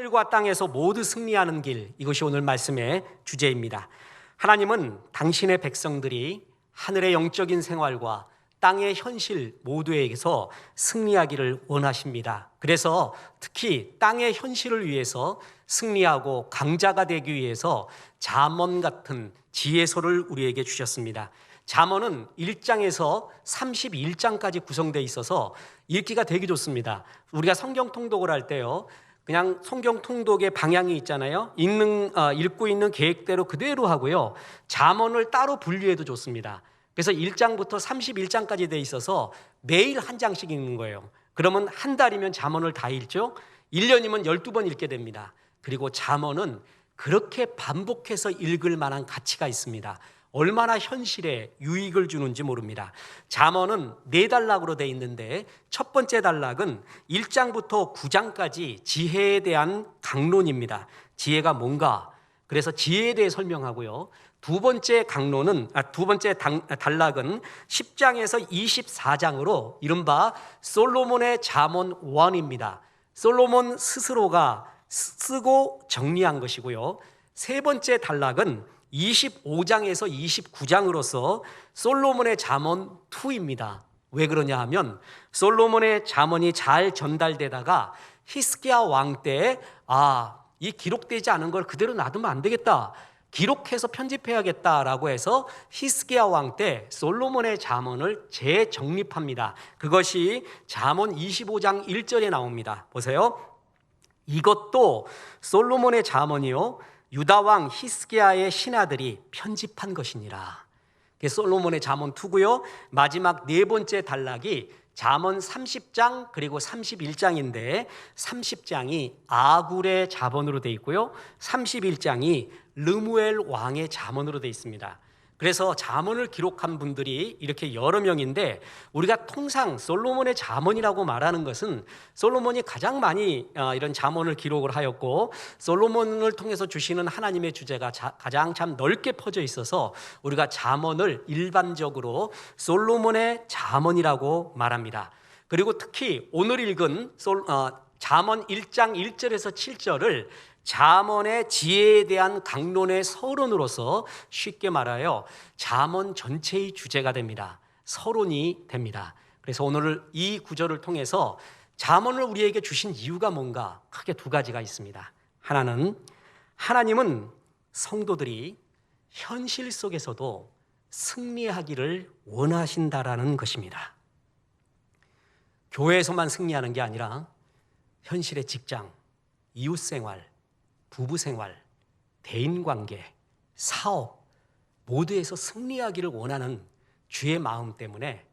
하늘과 땅에서 모두 승리하는 길, 이것이 오늘 말씀의 주제입니다. 하나님은 당신의 백성들이 하늘의 영적인 생활과 땅의 현실 모두에게서 승리하기를 원하십니다. 그래서 특히 땅의 현실을 위해서 승리하고 강자가 되기 위해서 잠언 같은 지혜서를 우리에게 주셨습니다. 잠언은 1장에서 31장까지 구성되어 있어서 읽기가 되게 좋습니다. 우리가 성경 통독을 할 때요, 그냥 성경 통독의 방향이 있잖아요. 읽고 있는 계획대로 그대로 하고요, 잠언을 따로 분류해도 좋습니다. 그래서 1장부터 31장까지 돼 있어서 매일 한 장씩 읽는 거예요. 그러면 한 달이면 잠언을 다 읽죠. 1년이면 12번 읽게 됩니다. 그리고 잠언은 그렇게 반복해서 읽을 만한 가치가 있습니다. 얼마나 현실에 유익을 주는지 모릅니다. 잠언은 4단락으로 되어 있는데 첫 번째 단락은 1장부터 9장까지 지혜에 대한 강론입니다. 지혜가 뭔가, 그래서 지혜에 대해 설명하고요. 두 번째 단락은 10장에서 24장으로 이른바 솔로몬의 잠언 1입니다. 솔로몬 스스로가 쓰고 정리한 것이고요. 세 번째 단락은 25장에서 29장으로서 솔로몬의 잠언 2입니다. 왜 그러냐 하면 솔로몬의 잠언이 잘 전달되다가 히스기야 왕 때 이 기록되지 않은 걸 그대로 놔두면 안 되겠다, 기록해서 편집해야겠다라고 해서 히스기야 왕 때 솔로몬의 잠언을 재정립합니다. 그것이 잠언 25장 1절에 나옵니다. 보세요. 이것도 솔로몬의 잠언이요, 유다 왕 히스기야의 신하들이 편집한 것이니라. 솔로몬의 잠언 2고요. 마지막 네 번째 단락이 잠언 30장 그리고 31장인데 30장이 아굴의 잠언으로 되어 있고요, 31장이 르무엘 왕의 잠언으로 되어 있습니다. 그래서 잠언을 기록한 분들이 이렇게 여러 명인데, 우리가 통상 솔로몬의 잠언이라고 말하는 것은 솔로몬이 가장 많이 이런 잠언을 기록을 하였고, 솔로몬을 통해서 주시는 하나님의 주제가 가장 참 넓게 퍼져 있어서 우리가 잠언을 일반적으로 솔로몬의 잠언이라고 말합니다. 그리고 특히 오늘 읽은 잠언 1장 1절에서 7절을 잠언의 지혜에 대한 강론의 서론으로서 쉽게 말하여 잠언 전체의 주제가 됩니다. 서론이 됩니다. 그래서 오늘 이 구절을 통해서 잠언을 우리에게 주신 이유가 뭔가 크게 두 가지가 있습니다. 하나는 하나님은 성도들이 현실 속에서도 승리하기를 원하신다라는 것입니다. 교회에서만 승리하는 게 아니라 현실의 직장, 이웃생활, 부부생활, 대인관계, 사업 모두에서 승리하기를 원하는 주의 마음 때문에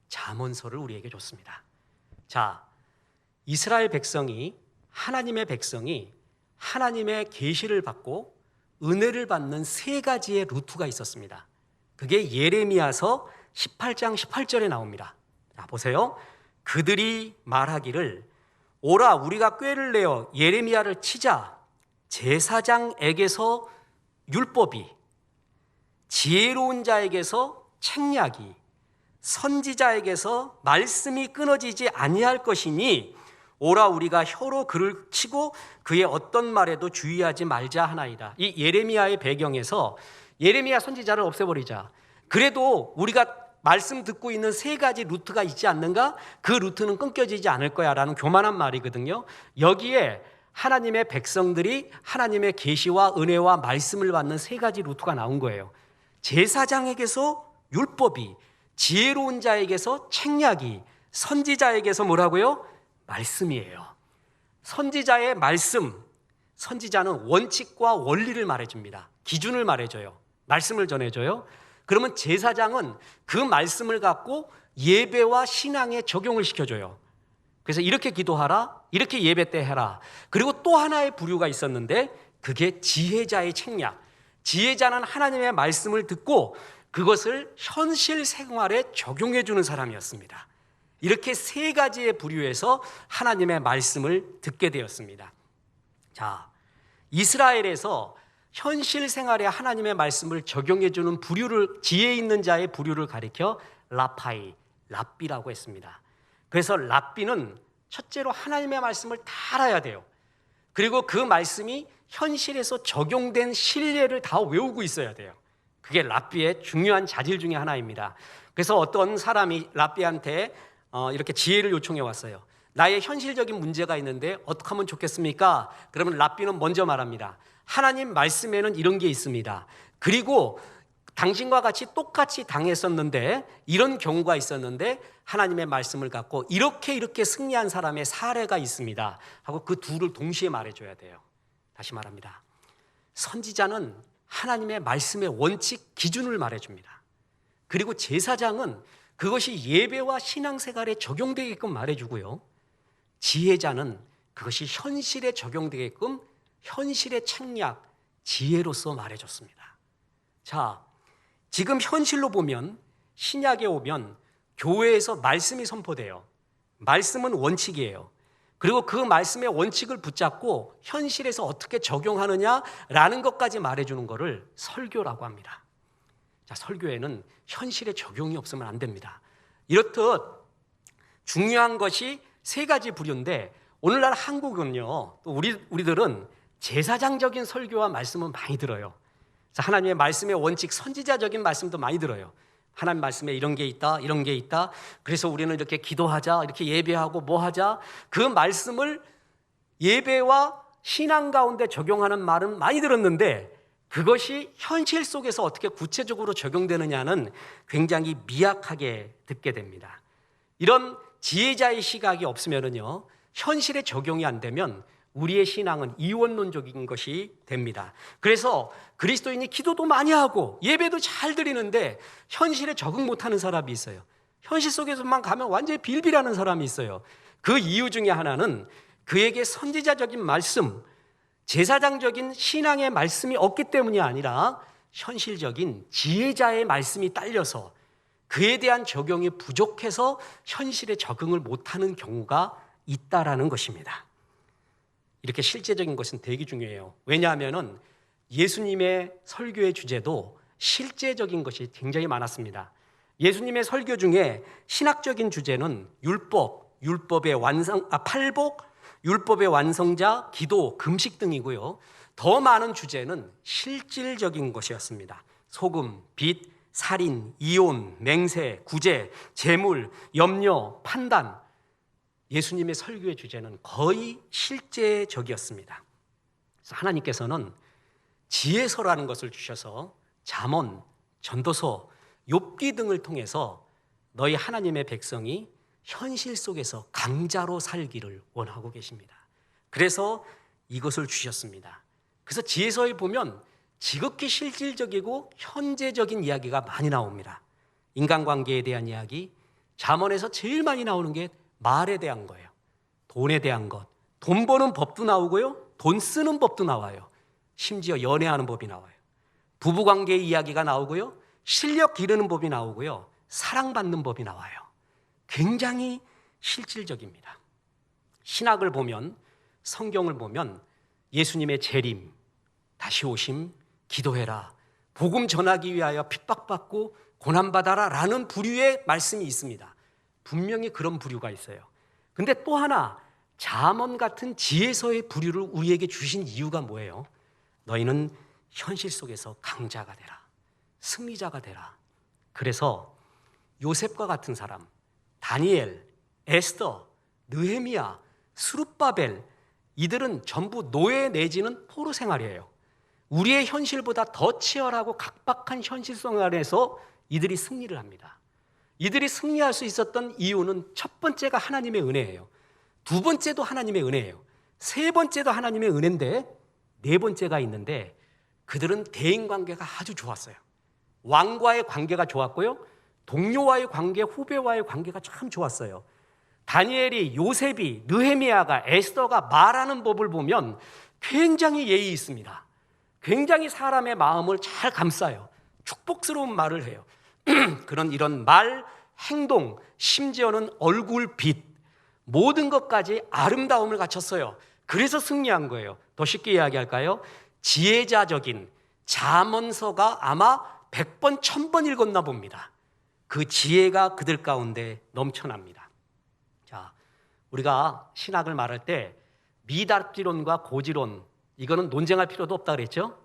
잠언서를 우리에게 줬습니다. 자, 이스라엘 백성이, 하나님의 백성이 하나님의 계시를 받고 은혜를 받는 세 가지의 루트가 있었습니다. 그게 예레미야서 18장 18절에 나옵니다. 자, 보세요. 그들이 말하기를 오라 우리가 꾀를 내어 예레미야를 치자. 제사장에게서 율법이, 지혜로운 자에게서 책략이, 선지자에게서 말씀이 끊어지지 아니할 것이니 오라 우리가 혀로 그를 치고 그의 어떤 말에도 주의하지 말자 하나이다. 이 예레미야의 배경에서 예레미야 선지자를 없애버리자. 그래도 우리가 말씀 듣고 있는 세 가지 루트가 있지 않는가? 그 루트는 끊겨지지 않을 거야 라는 교만한 말이거든요. 여기에 하나님의 백성들이 하나님의 계시와 은혜와 말씀을 받는 세 가지 루트가 나온 거예요. 제사장에게서 율법이, 지혜로운 자에게서 책략이, 선지자에게서 뭐라고요? 말씀이에요. 선지자의 말씀, 선지자는 원칙과 원리를 말해줍니다. 기준을 말해줘요. 말씀을 전해줘요. 그러면 제사장은 그 말씀을 갖고 예배와 신앙에 적용을 시켜줘요. 그래서 이렇게 기도하라, 이렇게 예배 때 해라. 그리고 또 하나의 부류가 있었는데 그게 지혜자의 책략. 지혜자는 하나님의 말씀을 듣고 그것을 현실 생활에 적용해 주는 사람이었습니다. 이렇게 세 가지의 부류에서 하나님의 말씀을 듣게 되었습니다. 자, 이스라엘에서 현실 생활에 하나님의 말씀을 적용해 주는 부류를, 지혜 있는 자의 부류를 가리켜 라파이, 랍비라고 했습니다. 그래서 랍비는 첫째로 하나님의 말씀을 다 알아야 돼요. 그리고 그 말씀이 현실에서 적용된 신뢰를 다 외우고 있어야 돼요. 그게 랍비의 중요한 자질 중에 하나입니다. 그래서 어떤 사람이 랍비한테 이렇게 지혜를 요청해 왔어요. 나의 현실적인 문제가 있는데 어떻게 하면 좋겠습니까? 그러면 랍비는 먼저 말합니다. 하나님 말씀에는 이런 게 있습니다. 그리고 당신과 같이 똑같이 당했었는데 이런 경우가 있었는데 하나님의 말씀을 갖고 이렇게 승리한 사람의 사례가 있습니다 하고 그 둘을 동시에 말해줘야 돼요. 다시 말합니다. 선지자는 하나님의 말씀의 원칙, 기준을 말해줍니다. 그리고 제사장은 그것이 예배와 신앙생활에 적용되게끔 말해주고요. 지혜자는 그것이 현실에 적용되게끔 현실의 책략, 지혜로서 말해줬습니다. 자, 지금 현실로 보면 신약에 오면 교회에서 말씀이 선포돼요. 말씀은 원칙이에요. 그리고 그 말씀의 원칙을 붙잡고 현실에서 어떻게 적용하느냐라는 것까지 말해주는 것을 설교라고 합니다. 자, 설교에는 현실에 적용이 없으면 안 됩니다. 이렇듯 중요한 것이 세 가지 부류인데 오늘날 한국은요, 또 우리들은 제사장적인 설교와 말씀은 많이 들어요. 하나님의 말씀의 원칙, 선지자적인 말씀도 많이 들어요. 하나님 말씀에 이런 게 있다, 이런 게 있다. 그래서 우리는 이렇게 기도하자, 이렇게 예배하고 뭐 하자. 그 말씀을 예배와 신앙 가운데 적용하는 말은 많이 들었는데 그것이 현실 속에서 어떻게 구체적으로 적용되느냐는 굉장히 미약하게 듣게 됩니다. 이런 지혜자의 시각이 없으면요, 현실에 적용이 안 되면 우리의 신앙은 이원론적인 것이 됩니다. 그래서 그리스도인이 기도도 많이 하고 예배도 잘 드리는데 현실에 적응 못하는 사람이 있어요. 현실 속에서만 가면 완전히 빌빌하는 사람이 있어요. 그 이유 중에 하나는 그에게 선지자적인 말씀, 제사장적인 신앙의 말씀이 없기 때문이 아니라 현실적인 지혜자의 말씀이 딸려서 그에 대한 적용이 부족해서 현실에 적응을 못하는 경우가 있다라는 것입니다. 이렇게 실제적인 것은 되게 중요해요. 왜냐하면 예수님의 설교의 주제도 실제적인 것이 굉장히 많았습니다. 예수님의 설교 중에 신학적인 주제는 율법의 팔복, 율법의 완성자, 기도, 금식 등이고요. 더 많은 주제는 실질적인 것이었습니다. 소금, 빚, 살인, 이혼, 맹세, 구제, 재물, 염려, 판단. 예수님의 설교의 주제는 거의 실제적이었습니다. 그래서 하나님께서는 지혜서라는 것을 주셔서 잠언, 전도서, 욥기 등을 통해서 너희 하나님의 백성이 현실 속에서 강자로 살기를 원하고 계십니다. 그래서 이것을 주셨습니다. 그래서 지혜서에 보면 지극히 실질적이고 현재적인 이야기가 많이 나옵니다. 인간관계에 대한 이야기, 잠언에서 제일 많이 나오는 게 말에 대한 거예요. 돈에 대한 것. 돈 버는 법도 나오고요. 돈 쓰는 법도 나와요. 심지어 연애하는 법이 나와요. 부부관계의 이야기가 나오고요. 실력 기르는 법이 나오고요. 사랑받는 법이 나와요. 굉장히 실질적입니다. 신학을 보면, 성경을 보면 예수님의 재림, 다시 오심, 기도해라, 복음 전하기 위하여 핍박받고 고난받아라 라는 부류의 말씀이 있습니다. 분명히 그런 부류가 있어요. 근데 또 하나 잠언 같은 지혜서의 부류를 우리에게 주신 이유가 뭐예요? 너희는 현실 속에서 강자가 되라, 승리자가 되라. 그래서 요셉과 같은 사람, 다니엘, 에스더, 느헤미야, 스룹바벨, 이들은 전부 노예 내지는 포로 생활이에요. 우리의 현실보다 더 치열하고 각박한 현실 생활에서 이들이 승리를 합니다. 이들이 승리할 수 있었던 이유는 첫 번째가 하나님의 은혜예요. 두 번째도 하나님의 은혜예요. 세 번째도 하나님의 은혜인데 네 번째가 있는데 그들은 대인관계가 아주 좋았어요. 왕과의 관계가 좋았고요. 동료와의 관계, 후배와의 관계가 참 좋았어요. 다니엘이, 요셉이, 느헤미야가, 에스더가 말하는 법을 보면 굉장히 예의 있습니다. 굉장히 사람의 마음을 잘 감싸요. 축복스러운 말을 해요. 이런 말, 행동, 심지어는 얼굴빛, 모든 것까지 아름다움을 갖췄어요. 그래서 승리한 거예요. 더 쉽게 이야기할까요? 지혜자적인 잠언서가 아마 100번, 1000번 읽었나 봅니다. 그 지혜가 그들 가운데 넘쳐납니다. 자, 우리가 신학을 말할 때 미답지론과 고지론, 이거는 논쟁할 필요도 없다 그랬죠?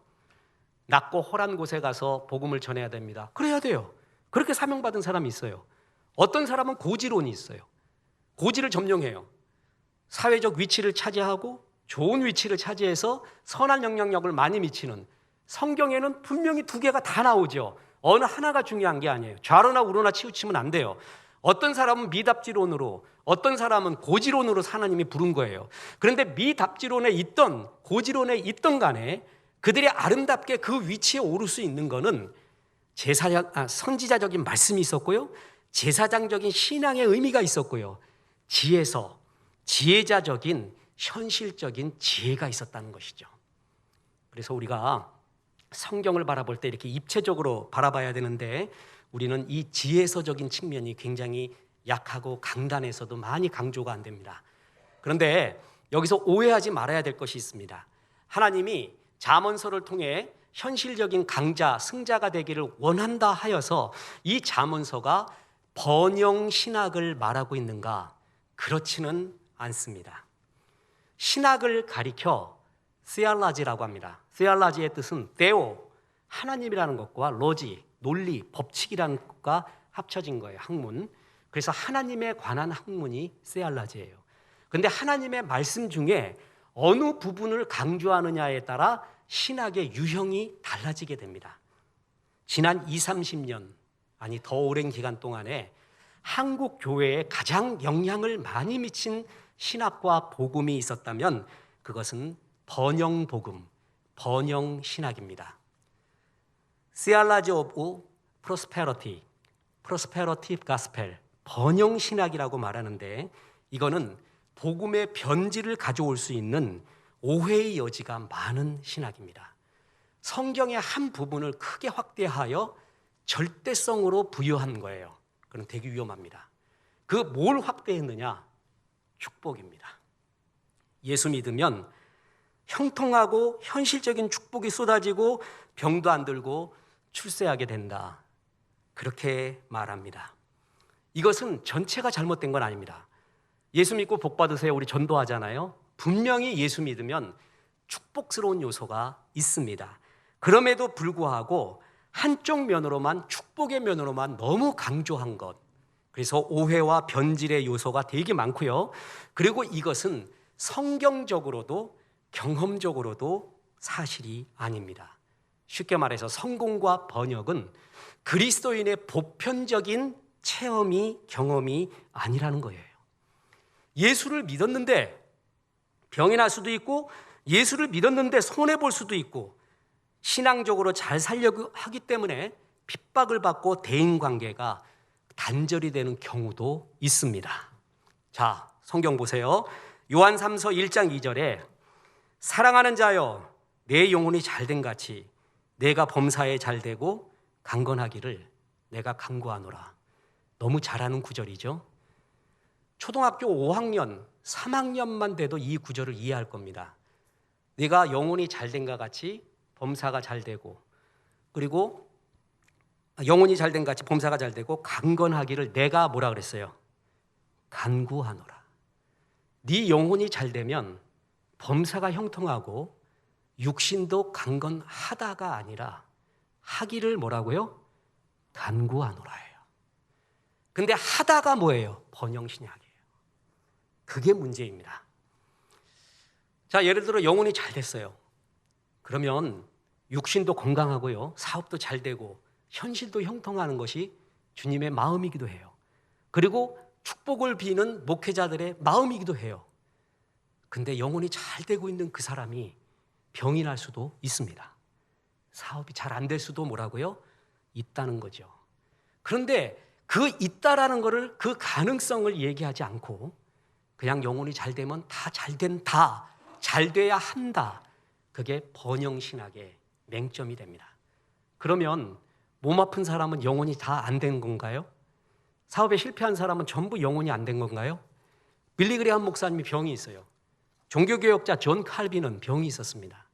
낮고 헐한 곳에 가서 복음을 전해야 됩니다. 그래야 돼요. 그렇게 사명받은 사람이 있어요. 어떤 사람은 고지론이 있어요. 고지를 점령해요. 사회적 위치를 차지하고 좋은 위치를 차지해서 선한 영향력을 많이 미치는, 성경에는 분명히 두 개가 다 나오죠. 어느 하나가 중요한 게 아니에요. 좌로나 우로나 치우치면 안 돼요. 어떤 사람은 미답지론으로, 어떤 사람은 고지론으로 하나님이 부른 거예요. 그런데 미답지론에 있던 고지론에 있던 간에 그들이 아름답게 그 위치에 오를 수 있는 거는 선지자적인 말씀이 있었고요, 제사장적인 신앙의 의미가 있었고요, 지혜자적인 현실적인 지혜가 있었다는 것이죠. 그래서 우리가 성경을 바라볼 때 이렇게 입체적으로 바라봐야 되는데, 우리는 이 지혜서적인 측면이 굉장히 약하고 강단에서도 많이 강조가 안 됩니다. 그런데 여기서 오해하지 말아야 될 것이 있습니다. 하나님이 잠언서를 통해 현실적인 강자, 승자가 되기를 원한다 하여서 이 잠언서가 번영 신학을 말하고 있는가? 그렇지는 않습니다. 신학을 가리켜 theology라고 합니다. theology의 뜻은 theo, 하나님이라는 것과 logy, 논리, 법칙이라는 것과 합쳐진 거예요. 학문. 그래서 하나님에 관한 학문이 theology예요. 그런데 하나님의 말씀 중에 어느 부분을 강조하느냐에 따라 신학의 유형이 달라지게 됩니다. 지난 20, 30년, 아니 더 오랜 기간 동안에 한국 교회에 가장 영향을 많이 미친 신학과 복음이 있었다면 그것은 번영복음, 번영신학입니다. Theology of Prosperity, Prosperity Gospel, 번영신학이라고 말하는데, 이거는 복음의 변질을 가져올 수 있는 오해의 여지가 많은 신학입니다. 성경의 한 부분을 크게 확대하여 절대성으로 부여한 거예요. 그건 되게 위험합니다. 그 뭘 확대했느냐? 축복입니다. 예수 믿으면 형통하고 현실적인 축복이 쏟아지고 병도 안 들고 출세하게 된다, 그렇게 말합니다. 이것은 전체가 잘못된 건 아닙니다. 예수 믿고 복 받으세요, 우리 전도하잖아요. 분명히 예수 믿으면 축복스러운 요소가 있습니다. 그럼에도 불구하고 한쪽 면으로만, 축복의 면으로만 너무 강조한 것, 그래서 오해와 변질의 요소가 되게 많고요. 그리고 이것은 성경적으로도 경험적으로도 사실이 아닙니다. 쉽게 말해서 성공과 번역은 그리스도인의 보편적인 체험이, 경험이 아니라는 거예요. 예수를 믿었는데 병이 날 수도 있고, 예수를 믿었는데 손해볼 수도 있고, 신앙적으로 잘 살려고 하기 때문에 핍박을 받고 대인관계가 단절이 되는 경우도 있습니다. 자, 성경 보세요. 요한 3서 1장 2절에 사랑하는 자여, 내 영혼이 잘된 같이 내가 범사에 잘되고 강건하기를 내가 간구하노라. 너무 잘하는 구절이죠. 초등학교 5학년, 3학년만 돼도 이 구절을 이해할 겁니다. 내가 영혼이 잘된 것 같이 범사가 잘되고, 그리고 영혼이 잘된 것 같이 범사가 잘되고 강건하기를 내가 뭐라 그랬어요? 간구하노라. 네 영혼이 잘되면 범사가 형통하고 육신도 강건하다가 아니라 하기를 뭐라고요? 간구하노라예요. 근데 하다가 뭐예요? 번영신약이에요. 그게 문제입니다. 자, 예를 들어 영혼이 잘 됐어요. 그러면 육신도 건강하고요, 사업도 잘 되고 현실도 형통하는 것이 주님의 마음이기도 해요. 그리고 축복을 비는 목회자들의 마음이기도 해요. 근데 영혼이 잘 되고 있는 그 사람이 병이 날 수도 있습니다. 사업이 잘 안 될 수도 뭐라고요? 있다는 거죠. 그런데 그 있다라는 거를, 그 가능성을 얘기하지 않고 그냥 영혼이 잘 되면 다 잘 된다, 잘 돼야 한다, 그게 번영신학의 맹점이 됩니다. 그러면 몸 아픈 사람은 영혼이 다 안 된 건가요? 사업에 실패한 사람은 전부 영혼이 안 된 건가요? 빌리 그레이엄 목사님이 병이 있어요. 종교개혁자 존 칼빈은 병이 있었습니다.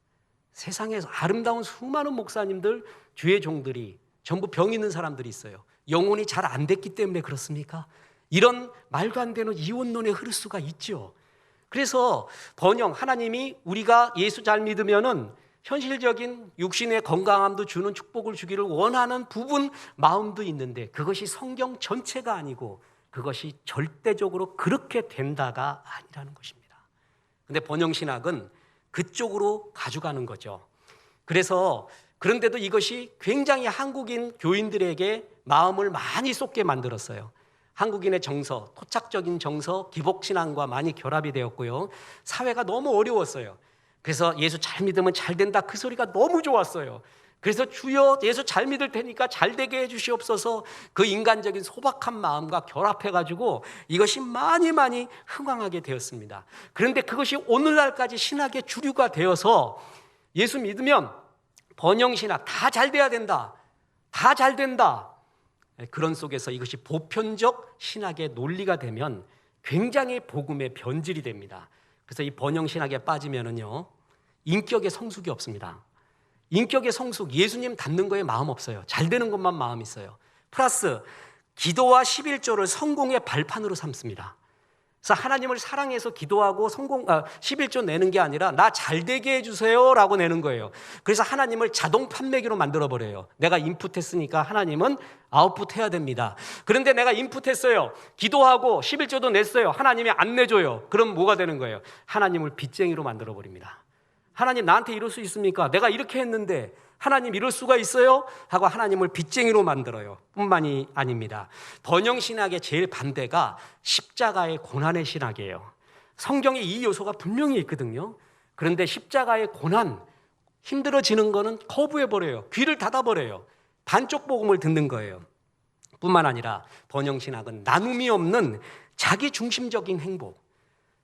세상에서 아름다운 수많은 목사님들, 주의 종들이 전부 병 있는 사람들이 있어요. 영혼이 잘 안 됐기 때문에 그렇습니까? 이런 말도 안 되는 이원론에 흐를 수가 있죠. 그래서 번영, 하나님이 우리가 예수 잘 믿으면은 현실적인 육신의 건강함도 주는 축복을 주기를 원하는 부분, 마음도 있는데 그것이 성경 전체가 아니고 그것이 절대적으로 그렇게 된다가 아니라는 것입니다. 근데 번영신학은 그쪽으로 가져가는 거죠. 그래서 그런데도 이것이 굉장히 한국인 교인들에게 마음을 많이 쏟게 만들었어요. 한국인의 정서, 토착적인 정서, 기복신앙과 많이 결합이 되었고요. 사회가 너무 어려웠어요. 그래서 예수 잘 믿으면 잘 된다, 그 소리가 너무 좋았어요. 그래서 주여 예수 잘 믿을 테니까 잘 되게 해주시옵소서, 그 인간적인 소박한 마음과 결합해가지고 이것이 많이 흥황하게 되었습니다. 그런데 그것이 오늘날까지 신학의 주류가 되어서 예수 믿으면 번영신학 다 잘 돼야 된다, 다 잘 된다, 그런 속에서 이것이 보편적 신학의 논리가 되면 굉장히 복음의 변질이 됩니다. 그래서 이 번영신학에 빠지면은요, 인격의 성숙이 없습니다. 인격의 성숙, 예수님 닮는 거에 마음 없어요. 잘 되는 것만 마음 있어요. 플러스 기도와 11조를 성공의 발판으로 삼습니다. 그래서 하나님을 사랑해서 기도하고 11조 내는 게 아니라 나 잘 되게 해주세요 라고 내는 거예요. 그래서 하나님을 자동 판매기로 만들어버려요. 내가 인풋했으니까 하나님은 아웃풋 해야 됩니다. 그런데 내가 인풋했어요, 기도하고 11조도 냈어요, 하나님이 안 내줘요. 그럼 뭐가 되는 거예요? 하나님을 빚쟁이로 만들어버립니다. 하나님 나한테 이럴 수 있습니까? 내가 이렇게 했는데 하나님 이럴 수가 있어요? 하고 하나님을 빚쟁이로 만들어요. 뿐만이 아닙니다. 번영신학의 제일 반대가 십자가의 고난의 신학이에요. 성경에 이 요소가 분명히 있거든요. 그런데 십자가의 고난, 힘들어지는 거는 거부해버려요. 귀를 닫아버려요. 반쪽 복음을 듣는 거예요. 뿐만 아니라 번영신학은 나눔이 없는 자기중심적인 행복,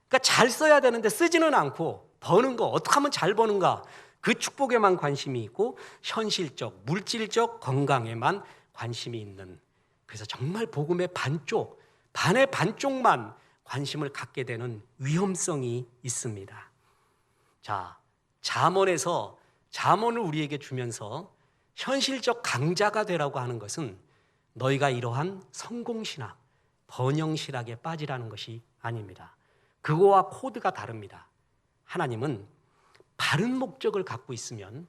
그러니까 잘 써야 되는데 쓰지는 않고 버는 거, 어떻게 하면 잘 버는가, 그 축복에만 관심이 있고 현실적, 물질적 건강에만 관심이 있는, 그래서 정말 복음의 반쪽, 반의 반쪽만 관심을 갖게 되는 위험성이 있습니다. 자, 잠언에서 잠언을 우리에게 주면서 현실적 강자가 되라고 하는 것은 너희가 이러한 성공신학, 번영신학에 빠지라는 것이 아닙니다. 그거와 코드가 다릅니다. 하나님은 바른 목적을 갖고 있으면,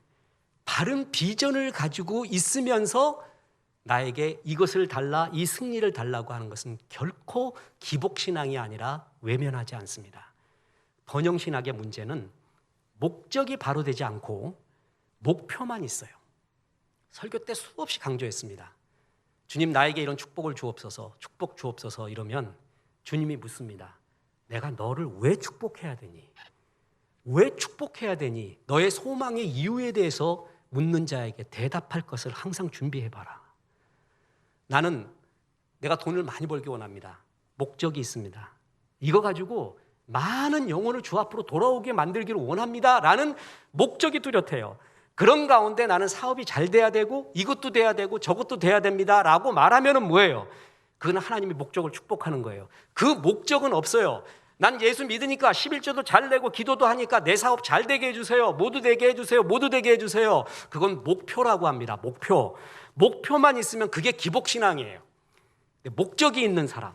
바른 비전을 가지고 있으면서 나에게 이것을 달라, 이 승리를 달라고 하는 것은 결코 기복신앙이 아니라 외면하지 않습니다. 번영신학의 문제는 목적이 바로 되지 않고 목표만 있어요. 설교 때 수없이 강조했습니다. 주님 나에게 이런 축복을 주옵소서, 축복 주옵소서 이러면 주님이 묻습니다. 내가 너를 왜 축복해야 되니? 왜 축복해야 되니? 너의 소망의 이유에 대해서 묻는 자에게 대답할 것을 항상 준비해봐라. 나는 내가 돈을 많이 벌기 원합니다. 목적이 있습니다. 이거 가지고 많은 영혼을 주 앞으로 돌아오게 만들기를 원합니다 라는 목적이 뚜렷해요. 그런 가운데 나는 사업이 잘 돼야 되고 이것도 돼야 되고 저것도 돼야 됩니다 라고 말하면 뭐예요? 그건 하나님의 목적을 축복하는 거예요. 그 목적은 없어요. 난 예수 믿으니까 11조도 잘 내고 기도도 하니까 내 사업 잘 되게 해주세요, 모두 되게 해주세요, 모두 되게 해주세요. 그건 목표라고 합니다. 목표만 있으면 그게 기복신앙이에요. 목적이 있는 사람,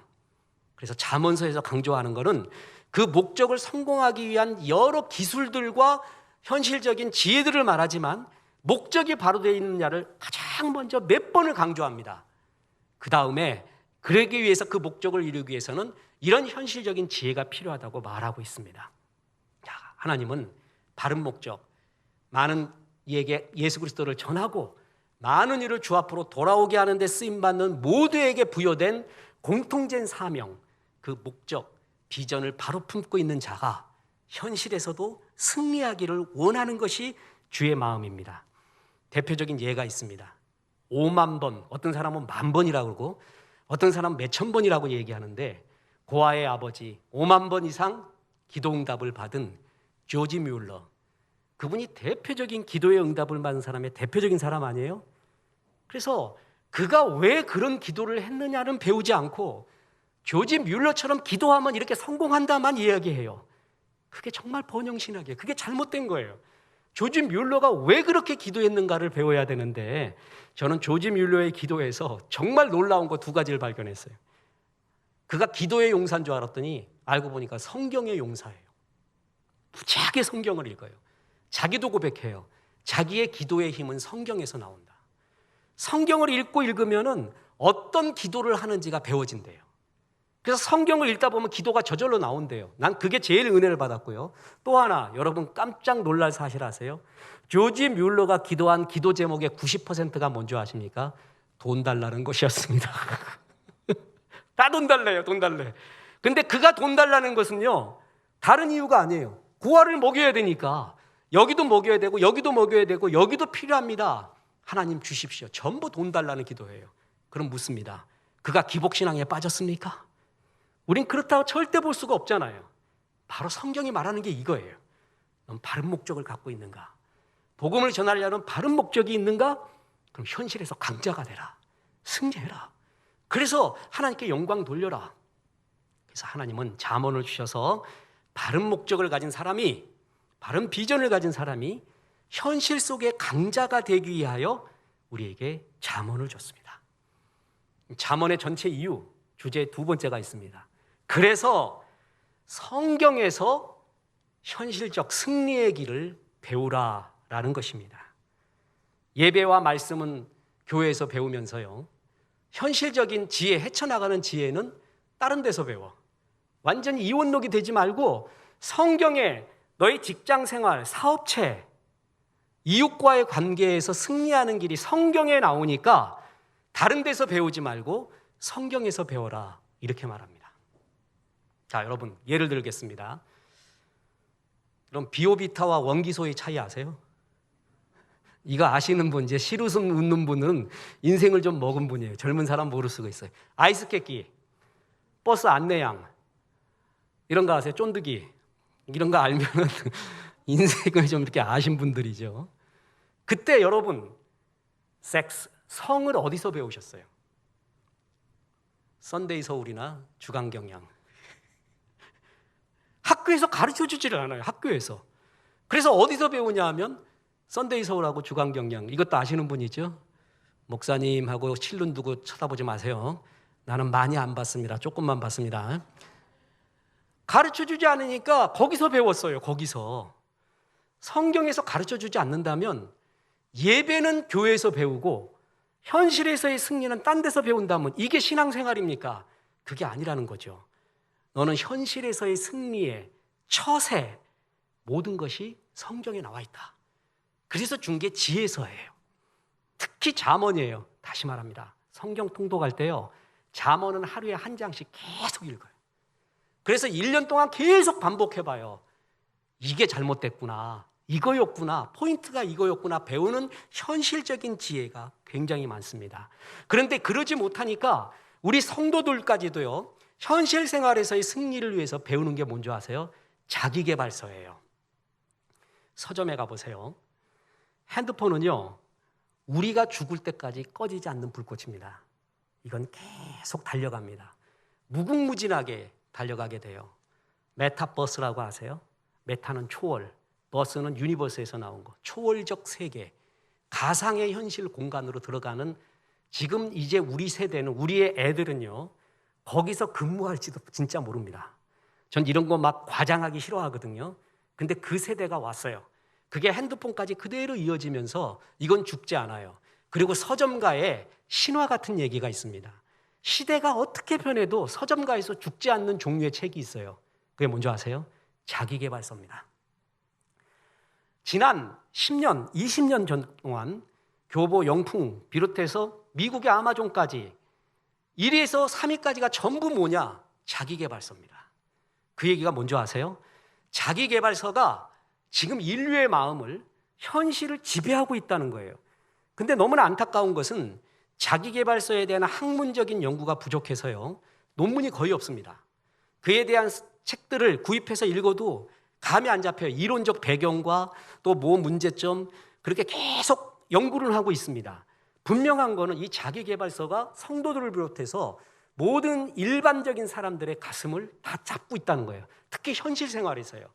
그래서 잠언서에서 강조하는 것은 그 목적을 성공하기 위한 여러 기술들과 현실적인 지혜들을 말하지만 목적이 바로 되어 있느냐를 가장 먼저 몇 번을 강조합니다. 그 다음에 그러기 위해서, 그 목적을 이루기 위해서는 이런 현실적인 지혜가 필요하다고 말하고 있습니다. 자, 하나님은 바른 목적, 많은 이에게 예수 그리스도를 전하고 많은 이를 주 앞으로 돌아오게 하는 데 쓰임받는 모두에게 부여된 공통된 사명, 그 목적, 비전을 바로 품고 있는 자가 현실에서도 승리하기를 원하는 것이 주의 마음입니다. 대표적인 예가 있습니다. 5만 번, 어떤 사람은 10,000번이라고 그러고 어떤 사람은 몇천 번이라고 얘기하는데, 고아의 아버지 5만 번 이상 기도 응답을 받은 조지 뮬러, 그분이 대표적인 기도의 응답을 받은 사람의 대표적인 사람 아니에요? 그래서 그가 왜 그런 기도를 했느냐는 배우지 않고 조지 뮬러처럼 기도하면 이렇게 성공한다만 이야기해요. 그게 정말 번영신학이에요. 그게 잘못된 거예요. 조지 뮬러가 왜 그렇게 기도했는가를 배워야 되는데, 저는 조지 뮬러의 기도에서 정말 놀라운 거 2가지를 발견했어요. 그가 기도의 용사인 줄 알았더니 알고 보니까 성경의 용사예요. 무지하게 성경을 읽어요. 자기도 고백해요. 자기의 기도의 힘은 성경에서 나온다. 성경을 읽고 읽으면은 어떤 기도를 하는지가 배워진대요. 그래서 성경을 읽다 보면 기도가 저절로 나온대요. 난 그게 제일 은혜를 받았고요. 또 하나, 여러분 깜짝 놀랄 사실 아세요? 조지 뮬러가 기도한 기도 제목의 90%가 뭔지 아십니까? 돈 달라는 것이었습니다. 다 돈 달래요, 돈 달래. 근데 그가 돈 달라는 것은요, 다른 이유가 아니에요. 구하를 먹여야 되니까 여기도 먹여야 되고 여기도 먹여야 되고 여기도 필요합니다. 하나님 주십시오. 전부 돈 달라는 기도예요. 그럼 묻습니다. 그가 기복신앙에 빠졌습니까? 우린 그렇다고 절대 볼 수가 없잖아요. 바로 성경이 말하는 게 이거예요. 넌 바른 목적을 갖고 있는가? 복음을 전하려는 바른 목적이 있는가? 그럼 현실에서 강자가 되라. 승리해라. 그래서 하나님께 영광 돌려라. 그래서 하나님은 잠언을 주셔서 바른 목적을 가진 사람이, 바른 비전을 가진 사람이 현실 속의 강자가 되기 위하여 우리에게 잠언을 줬습니다. 잠언의 전체 이유, 주제 두 번째가 있습니다. 그래서 성경에서 현실적 승리의 길을 배우라라는 것입니다. 예배와 말씀은 교회에서 배우면서요, 현실적인 지혜, 헤쳐나가는 지혜는 다른 데서 배워. 완전히 이원록이 되지 말고 성경에 너희 직장 생활, 사업체, 이웃과의 관계에서 승리하는 길이 성경에 나오니까 다른 데서 배우지 말고 성경에서 배워라, 이렇게 말합니다. 자, 여러분 예를 들겠습니다. 그럼 비오비타와 원기소의 차이 아세요? 이거 아시는 분, 이제 실웃음 웃는 분은 인생을 좀 먹은 분이에요. 젊은 사람 모를 수가 있어요. 아이스케끼, 버스 안내양, 이런 거 아세요? 쫀득이, 이런 거 알면은 인생을 좀 이렇게 아신 분들이죠. 그때 여러분, 섹스, 성을 어디서 배우셨어요? 썬데이 서울이나 주간경향. 학교에서 가르쳐 주지를 않아요. 학교에서. 그래서 어디서 배우냐 하면 썬데이 서울하고 주간경향, 이것도 아시는 분이죠? 목사님하고 실눈 두고 쳐다보지 마세요. 나는 많이 안 봤습니다. 조금만 봤습니다. 가르쳐 주지 않으니까 거기서 배웠어요. 거기서. 성경에서 가르쳐 주지 않는다면 예배는 교회에서 배우고 현실에서의 승리는 딴 데서 배운다면 이게 신앙생활입니까? 그게 아니라는 거죠. 너는 현실에서의 승리의 처세, 모든 것이 성경에 나와 있다. 그래서 준 게 지혜서예요. 특히 잠언이에요. 다시 말합니다. 성경 통독할 때요, 잠언은 하루에 한 장씩 계속 읽어요. 그래서 1년 동안 계속 반복해봐요. 이게 잘못됐구나, 이거였구나, 포인트가 이거였구나, 배우는 현실적인 지혜가 굉장히 많습니다. 그런데 그러지 못하니까 우리 성도들까지도요, 현실 생활에서의 승리를 위해서 배우는 게 뭔지 아세요? 자기계발서예요. 서점에 가보세요. 핸드폰은요, 우리가 죽을 때까지 꺼지지 않는 불꽃입니다. 이건 계속 달려갑니다. 무궁무진하게 달려가게 돼요. 메타버스라고 아세요? 메타는 초월, 버스는 유니버스에서 나온 거, 초월적 세계, 가상의 현실 공간으로 들어가는, 지금 이제 우리 세대는, 우리의 애들은요, 거기서 근무할지도 진짜 모릅니다. 전 이런 거 막 과장하기 싫어하거든요. 근데 그 세대가 왔어요. 그게 핸드폰까지 그대로 이어지면서 이건 죽지 않아요. 그리고 서점가에 신화 같은 얘기가 있습니다. 시대가 어떻게 변해도 서점가에서 죽지 않는 종류의 책이 있어요. 그게 뭔지 아세요? 자기계발서입니다. 지난 10년, 20년 전 동안 교보, 영풍 비롯해서 미국의 아마존까지 1위에서 3위까지가 전부 뭐냐? 자기계발서입니다. 그 얘기가 뭔지 아세요? 자기계발서가 지금 인류의 마음을, 현실을 지배하고 있다는 거예요. 근데 너무나 안타까운 것은 자기계발서에 대한 학문적인 연구가 부족해서요, 논문이 거의 없습니다. 그에 대한 책들을 구입해서 읽어도 감이 안 잡혀요. 이론적 배경과 또 뭐 문제점, 그렇게 계속 연구를 하고 있습니다. 분명한 거는 이 자기계발서가 성도들을 비롯해서 모든 일반적인 사람들의 가슴을 다 잡고 있다는 거예요. 특히 현실 생활에서요.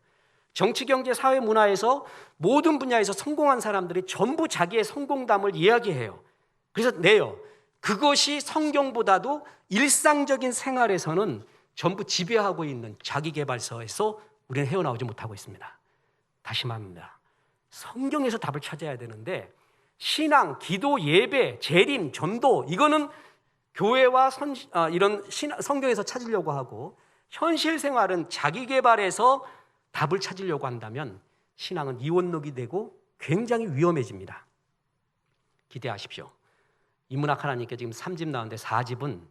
정치, 경제, 사회, 문화에서 모든 분야에서 성공한 사람들이 전부 자기의 성공담을 이야기해요. 그래서 내요. 그것이 성경보다도 일상적인 생활에서는 전부 지배하고 있는 자기계발서에서 우리는 헤어나오지 못하고 있습니다. 다시 말합니다. 성경에서 답을 찾아야 되는데 신앙, 기도, 예배, 재림, 전도 이거는 교회와 이런 성경에서 찾으려고 하고 현실 생활은 자기 개발해서 답을 찾으려고 한다면 신앙은 이원록이 되고 굉장히 위험해집니다. 기대하십시오. 인문학 하나님께 지금 3집 나오는데 4집은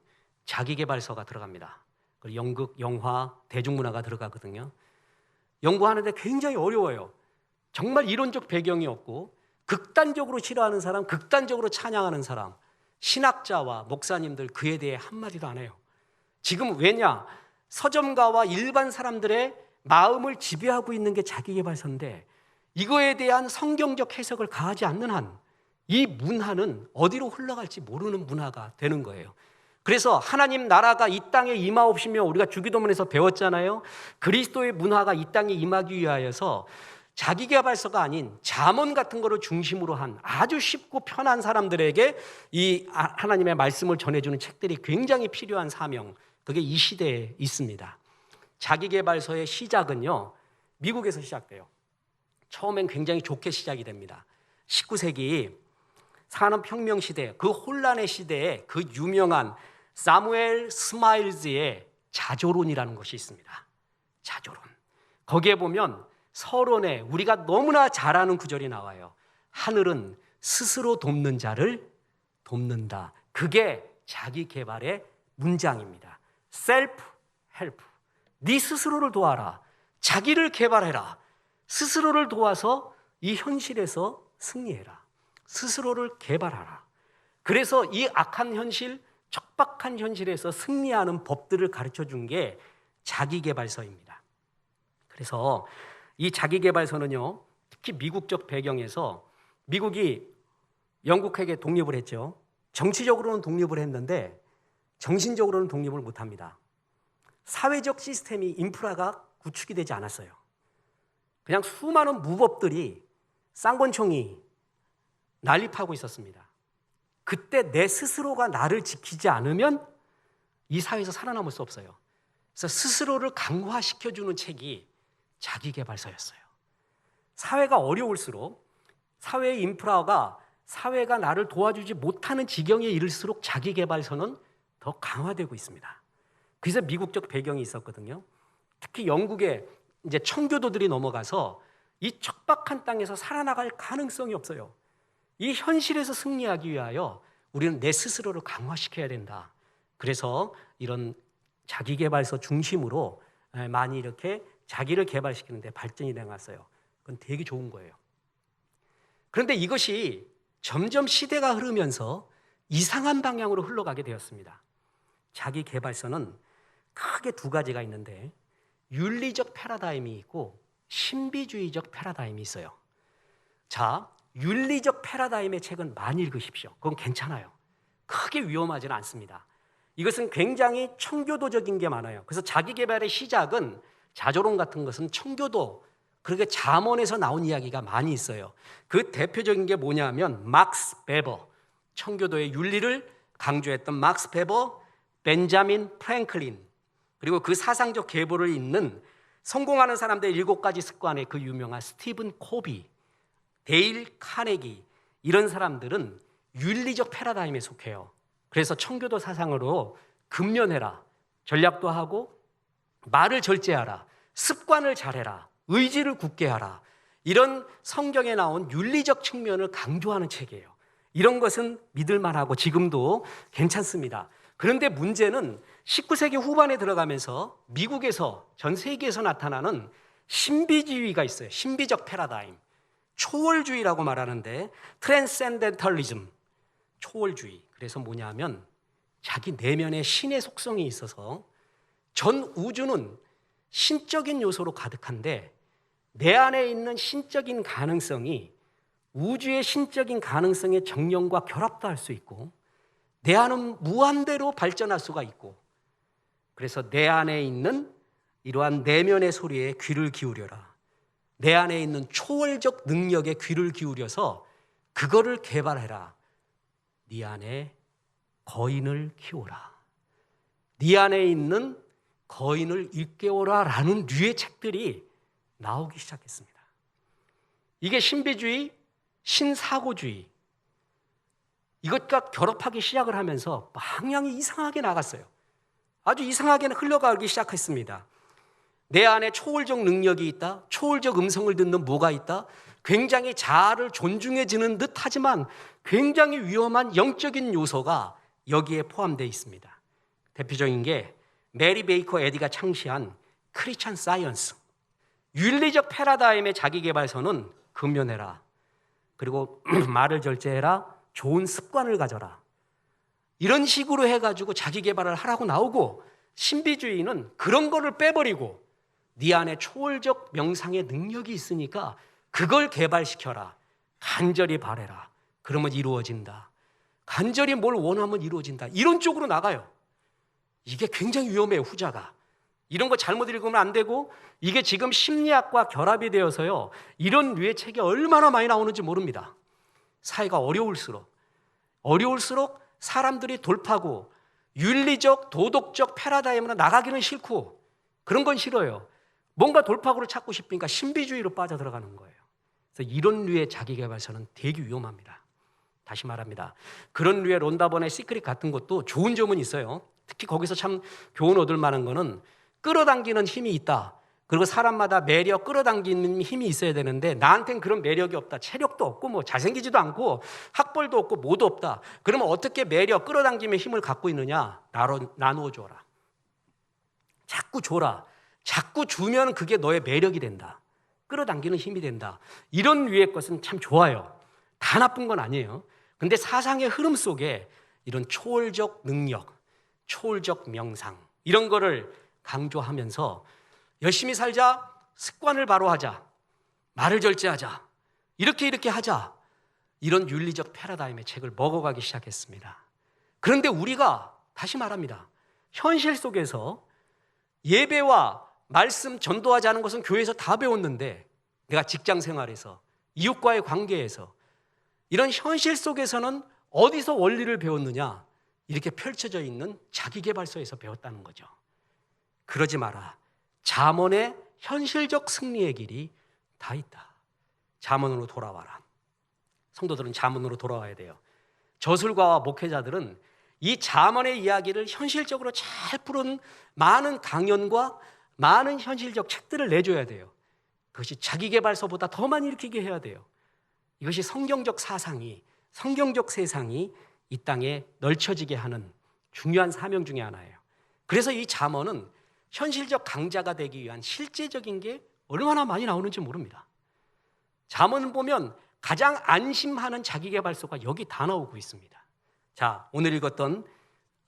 자기개발서가 들어갑니다. 그리고 연극, 영화, 대중문화가 들어가거든요. 연구하는데 굉장히 어려워요. 정말 이론적 배경이 없고 극단적으로 싫어하는 사람, 극단적으로 찬양하는 사람, 신학자와 목사님들 그에 대해 한마디도 안 해요. 지금 왜냐? 서점가와 일반 사람들의 마음을 지배하고 있는 게 자기개발서인데 이거에 대한 성경적 해석을 가하지 않는 한 이 문화는 어디로 흘러갈지 모르는 문화가 되는 거예요. 그래서 하나님 나라가 이 땅에 임하옵시며 우리가 주기도문에서 배웠잖아요. 그리스도의 문화가 이 땅에 임하기 위하여서 자기개발서가 아닌 잠언 같은 거를 중심으로 한 아주 쉽고 편한 사람들에게 이 하나님의 말씀을 전해주는 책들이 굉장히 필요한 사명, 그게 이 시대에 있습니다. 자기개발서의 시작은요, 미국에서 시작돼요. 처음엔 굉장히 좋게 시작이 됩니다. 19세기 산업혁명 시대, 그 혼란의 시대에 그 유명한 사무엘 스마일즈의 자조론이라는 것이 있습니다. 자조론. 거기에 보면 서론에 우리가 너무나 잘 아는 구절이 나와요. 하늘은 스스로 돕는 자를 돕는다. 그게 자기 개발의 문장입니다. 셀프 헬프. 네 스스로를 도와라. 자기를 개발해라. 스스로를 도와서 이 현실에서 승리해라. 스스로를 개발하라. 그래서 이 악한 현실, 척박한 현실에서 승리하는 법들을 가르쳐 준 게 자기개발서입니다. 그래서 이 자기개발서는요, 특히 미국적 배경에서 미국이 영국에게 독립을 했죠. 정치적으로는 독립을 했는데 정신적으로는 독립을 못합니다. 사회적 시스템이, 인프라가 구축이 되지 않았어요. 그냥 수많은 무법들이 쌍권총이 난립하고 있었습니다. 그때 내 스스로가 나를 지키지 않으면 이 사회에서 살아남을 수 없어요. 그래서 스스로를 강화시켜주는 책이 자기개발서였어요. 사회가 어려울수록 사회의 인프라가 사회가 나를 도와주지 못하는 지경에 이를수록 자기개발서는 더 강화되고 있습니다. 그래서 미국적 배경이 있었거든요. 특히 영국에 이제 청교도들이 넘어가서 이 척박한 땅에서 살아나갈 가능성이 없어요. 이 현실에서 승리하기 위하여 우리는 내 스스로를 강화시켜야 된다. 그래서 이런 자기개발서 중심으로 많이 이렇게 자기를 개발시키는 데 발전이 되어갔어요. 그건 되게 좋은 거예요. 그런데 이것이 점점 시대가 흐르면서 이상한 방향으로 흘러가게 되었습니다. 자기개발서는 크게 두 가지가 있는데 윤리적 패러다임이 있고 신비주의적 패러다임이 있어요. 자, 윤리적 패러다임의 책은 많이 읽으십시오. 그건 괜찮아요. 크게 위험하지는 않습니다. 이것은 굉장히 청교도적인 게 많아요. 그래서 자기개발의 시작은 자조론 같은 것은 청교도, 그렇게 잠언에서 나온 이야기가 많이 있어요. 그 대표적인 게 뭐냐면 막스 베버, 청교도의 윤리를 강조했던 막스 베버, 벤자민 프랭클린, 그리고 그 사상적 계보를 잇는 성공하는 사람들의 7가지 습관의 그 유명한 스티븐 코비, 데일 카네기, 이런 사람들은 윤리적 패러다임에 속해요. 그래서 청교도 사상으로 근면해라, 전략도 하고 말을 절제하라, 습관을 잘해라, 의지를 굳게 하라, 이런 성경에 나온 윤리적 측면을 강조하는 책이에요. 이런 것은 믿을만하고 지금도 괜찮습니다. 그런데 문제는 19세기 후반에 들어가면서 미국에서, 전 세계에서 나타나는 신비주의가 있어요. 신비적 패러다임, 초월주의라고 말하는데 트랜센덴탈리즘, 초월주의. 그래서 뭐냐면 자기 내면에 신의 속성이 있어서 전 우주는 신적인 요소로 가득한데 내 안에 있는 신적인 가능성이 우주의 신적인 가능성의 정령과 결합도 할 수 있고 내 안은 무한대로 발전할 수가 있고, 그래서 내 안에 있는 이러한 내면의 소리에 귀를 기울여라. 내 안에 있는 초월적 능력에 귀를 기울여서 그거를 개발해라. 네 안에 거인을 키워라. 네 안에 있는 거인을 일깨워라 라는 류의 책들이 나오기 시작했습니다. 이게 신비주의, 신사고주의, 이것과 결합하기 시작을 하면서 방향이 이상하게 나갔어요. 아주 이상하게 흘러가기 시작했습니다. 내 안에 초월적 능력이 있다, 초월적 음성을 듣는 뭐가 있다, 굉장히 자아를 존중해지는 듯 하지만 굉장히 위험한 영적인 요소가 여기에 포함되어 있습니다. 대표적인 게 메리 베이커 에디가 창시한 크리스천 사이언스, 윤리적 패러다임의 자기개발서는 근면해라, 그리고 말을 절제해라, 좋은 습관을 가져라, 이런 식으로 해가지고 자기개발을 하라고 나오고, 신비주의는 그런 거를 빼버리고 네 안에 초월적 명상의 능력이 있으니까 그걸 개발시켜라, 간절히 바라라, 그러면 이루어진다, 간절히 뭘 원하면 이루어진다, 이런 쪽으로 나가요. 이게 굉장히 위험해요. 후자가 이런 거 잘못 읽으면 안 되고, 이게 지금 심리학과 결합이 되어서요, 이런 류의 책이 얼마나 많이 나오는지 모릅니다. 사회가 어려울수록 사람들이 돌파고 윤리적 도덕적 패러다임으로 나가기는 싫고, 그런 건 싫어요. 뭔가 돌파구를 찾고 싶으니까 신비주의로 빠져들어가는 거예요. 그래서 이런 류의 자기개발서는 되게 위험합니다. 다시 말합니다, 그런 류의 론다번의 시크릿 같은 것도 좋은 점은 있어요. 특히 거기서 참 교훈 얻을 만한 거는 끌어당기는 힘이 있다, 그리고 사람마다 매력 끌어당기는 힘이 있어야 되는데 나한텐 그런 매력이 없다, 체력도 없고 뭐 잘생기지도 않고 학벌도 없고 뭐도 없다, 그러면 어떻게 매력 끌어당김의 힘을 갖고 있느냐? 나누어 줘라, 자꾸 줘라, 자꾸 주면 그게 너의 매력이 된다, 끌어당기는 힘이 된다. 이런 류의 것은 참 좋아요. 다 나쁜 건 아니에요. 근데 사상의 흐름 속에 이런 초월적 능력, 초월적 명상, 이런 거를 강조하면서 열심히 살자, 습관을 바로 하자, 말을 절제하자, 이렇게 하자, 이런 윤리적 패러다임의 책을 먹어가기 시작했습니다. 그런데 우리가 다시 말합니다, 현실 속에서 예배와 말씀 전도하지 않은 것은 교회에서 다 배웠는데, 내가 직장 생활에서, 이웃과의 관계에서, 이런 현실 속에서는 어디서 원리를 배웠느냐? 이렇게 펼쳐져 있는 자기개발서에서 배웠다는 거죠. 그러지 마라. 잠언의 현실적 승리의 길이 다 있다. 잠언으로 돌아와라. 성도들은 잠언으로 돌아와야 돼요. 저술가와 목회자들은 이 잠언의 이야기를 현실적으로 잘 푸는 많은 강연과 많은 현실적 책들을 내줘야 돼요. 그것이 자기개발서보다 더 많이 일으키게 해야 돼요. 이것이 성경적 사상이, 성경적 세상이 이 땅에 널쳐지게 하는 중요한 사명 중에 하나예요. 그래서 이 잠언은 현실적 강자가 되기 위한 실제적인 게 얼마나 많이 나오는지 모릅니다. 잠언을 보면 가장 안심하는 자기개발서가 여기 다 나오고 있습니다. 자, 오늘 읽었던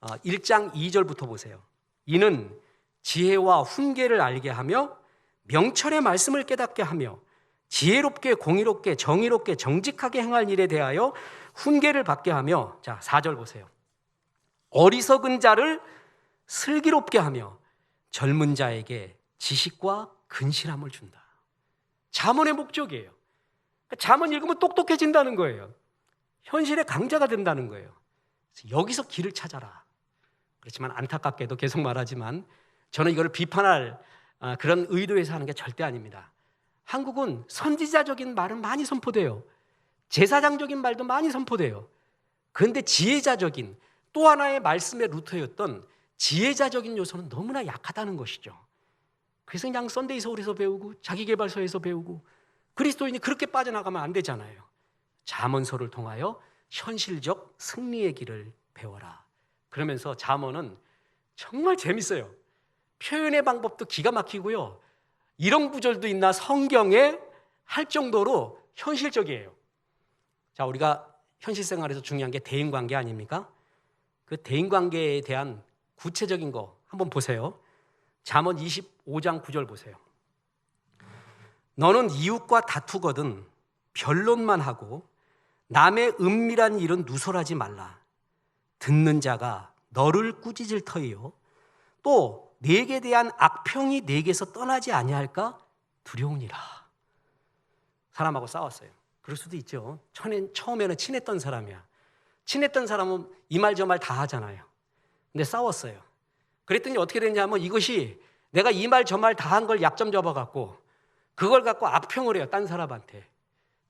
1장 2절부터 보세요. 이는 지혜와 훈계를 알게 하며 명철의 말씀을 깨닫게 하며 지혜롭게 공의롭게 정의롭게 정직하게 행할 일에 대하여 훈계를 받게 하며, 자 4절 보세요. 어리석은 자를 슬기롭게 하며 젊은 자에게 지식과 근실함을 준다. 잠언의 목적이에요. 잠언 읽으면 똑똑해진다는 거예요. 현실의 강자가 된다는 거예요. 그래서 여기서 길을 찾아라. 그렇지만 안타깝게도 계속 말하지만 저는 이걸 비판할 그런 의도에서 하는 게 절대 아닙니다. 한국은 선지자적인 말은 많이 선포돼요. 제사장적인 말도 많이 선포돼요. 그런데 지혜자적인, 또 하나의 말씀의 루터였던 지혜자적인 요소는 너무나 약하다는 것이죠. 그래서 그냥 썬데이 서울에서 배우고 자기개발서에서 배우고, 그리스도인이 그렇게 빠져나가면 안 되잖아요. 잠언서를 통하여 현실적 승리의 길을 배워라. 그러면서 잠언은 정말 재밌어요. 표현의 방법도 기가 막히고요. 이런 구절도 있나 성경에 할 정도로 현실적이에요. 자, 우리가 현실 생활에서 중요한 게 대인관계 아닙니까? 그 대인관계에 대한 구체적인 거 한번 보세요. 잠언 25장 9절 보세요. 너는 이웃과 다투거든 변론만 하고 남의 은밀한 일은 누설하지 말라. 듣는 자가 너를 꾸짖을 터이요 또 네게 대한 악평이 네게서 떠나지 아니할까 두려우니라. 사람하고 싸웠어요. 그럴 수도 있죠. 처음에는 친했던 사람이야. 친했던 사람은 이 말 저 말 다 하잖아요. 근데 싸웠어요. 그랬더니 어떻게 됐냐면 이것이 내가 이 말 저 말 다 한 걸 약점 잡아갖고 그걸 갖고 악평을 해요. 딴 사람한테.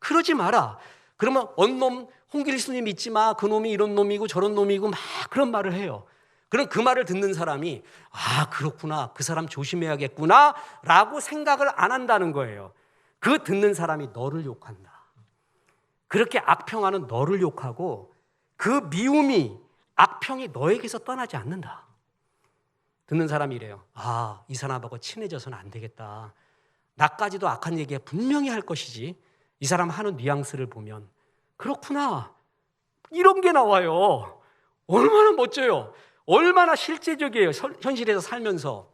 그러지 마라. 그러면 언놈 홍길수님 믿지 마. 그 놈이 이런 놈이고 저런 놈이고 막 그런 말을 해요. 그럼 그 말을 듣는 사람이 그렇구나. 그 사람 조심해야겠구나 라고 생각을 안 한다는 거예요. 그 듣는 사람이 너를 욕한다. 그렇게 악평하는 너를 욕하고 그 미움이 악평이 너에게서 떠나지 않는다. 듣는 사람이 이래요. 이 사람하고 친해져서는 안 되겠다. 나까지도 악한 얘기 분명히 할 것이지. 이 사람 하는 뉘앙스를 보면 그렇구나. 이런 게 나와요. 얼마나 멋져요. 얼마나 실제적이에요. 현실에서 살면서.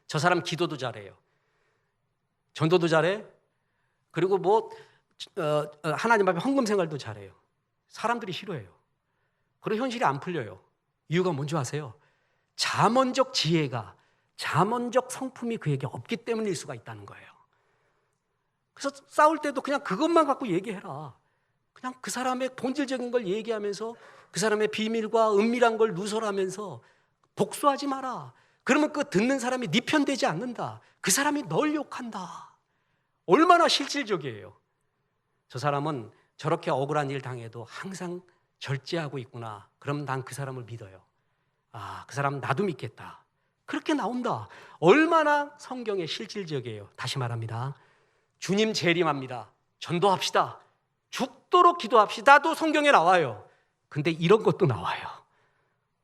저 사람 기도도 잘해요. 전도도 잘해. 그리고 하나님 앞에 헌금 생활도 잘해요. 사람들이 싫어해요. 그리고 현실이 안 풀려요. 이유가 뭔지 아세요? 자문적 지혜가, 자문적 성품이 그에게 없기 때문일 수가 있다는 거예요. 그래서 싸울 때도 그냥 그것만 갖고 얘기해라. 그냥 그 사람의 본질적인 걸 얘기하면서 그 사람의 비밀과 은밀한 걸 누설하면서 복수하지 마라. 그러면 그 듣는 사람이 네 편 되지 않는다. 그 사람이 널 욕한다. 얼마나 실질적이에요. 저 사람은 저렇게 억울한 일 당해도 항상 절제하고 있구나. 그럼 난 그 사람을 믿어요. 그 사람 나도 믿겠다. 그렇게 나온다. 얼마나 성경에 실질적이에요. 다시 말합니다. 주님 재림합니다. 전도합시다. 죽도록 기도합시다도 성경에 나와요. 근데 이런 것도 나와요.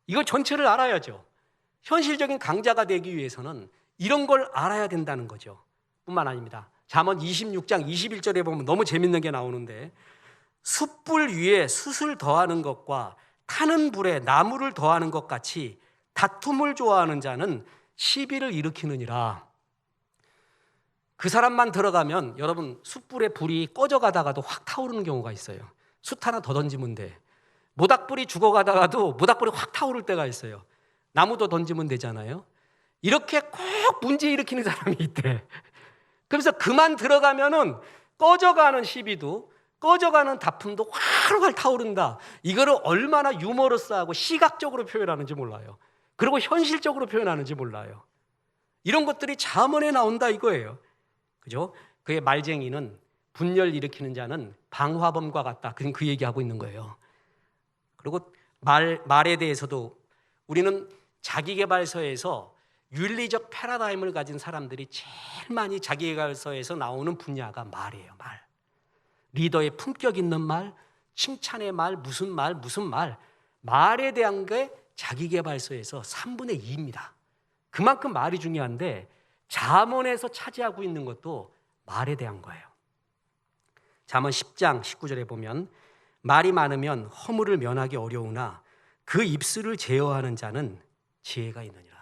이거 전체를 알아야죠. 현실적인 강자가 되기 위해서는 이런 걸 알아야 된다는 거죠. 뿐만 아닙니다. 잠언 26장 21절에 보면 너무 재밌는 게 나오는데 숯불 위에 숯을 더하는 것과 타는 불에 나무를 더하는 것 같이 다툼을 좋아하는 자는 시비를 일으키느니라. 그 사람만 들어가면 여러분 숯불에 불이 꺼져가다가도 확 타오르는 경우가 있어요. 숯 하나 더 던지면 돼. 모닥불이 죽어가다가도 모닥불이 확 타오를 때가 있어요. 나무도 던지면 되잖아요. 이렇게 꼭 문제 일으키는 사람이 있대. 그래서 그만 들어가면은 꺼져가는 시비도 꺼져가는 다툼도 활활 타오른다. 이거를 얼마나 유머러스하고 시각적으로 표현하는지 몰라요. 그리고 현실적으로 표현하는지 몰라요. 이런 것들이 잠언에 나온다 이거예요. 그죠? 그의 말쟁이는 분열 일으키는 자는 방화범과 같다. 그 얘기하고 있는 거예요. 그리고 말에 대해서도 우리는 자기계발서에서 윤리적 패러다임을 가진 사람들이 제일 많이 자기계발서에서 나오는 분야가 말이에요. 말. 리더의 품격 있는 말, 칭찬의 말, 무슨 말, 무슨 말. 말에 대한 게 자기계발서에서 3분의 2입니다. 그만큼 말이 중요한데 잠언에서 차지하고 있는 것도 말에 대한 거예요. 잠언 10장 19절에 보면 말이 많으면 허물을 면하기 어려우나 그 입술을 제어하는 자는 지혜가 있느니라.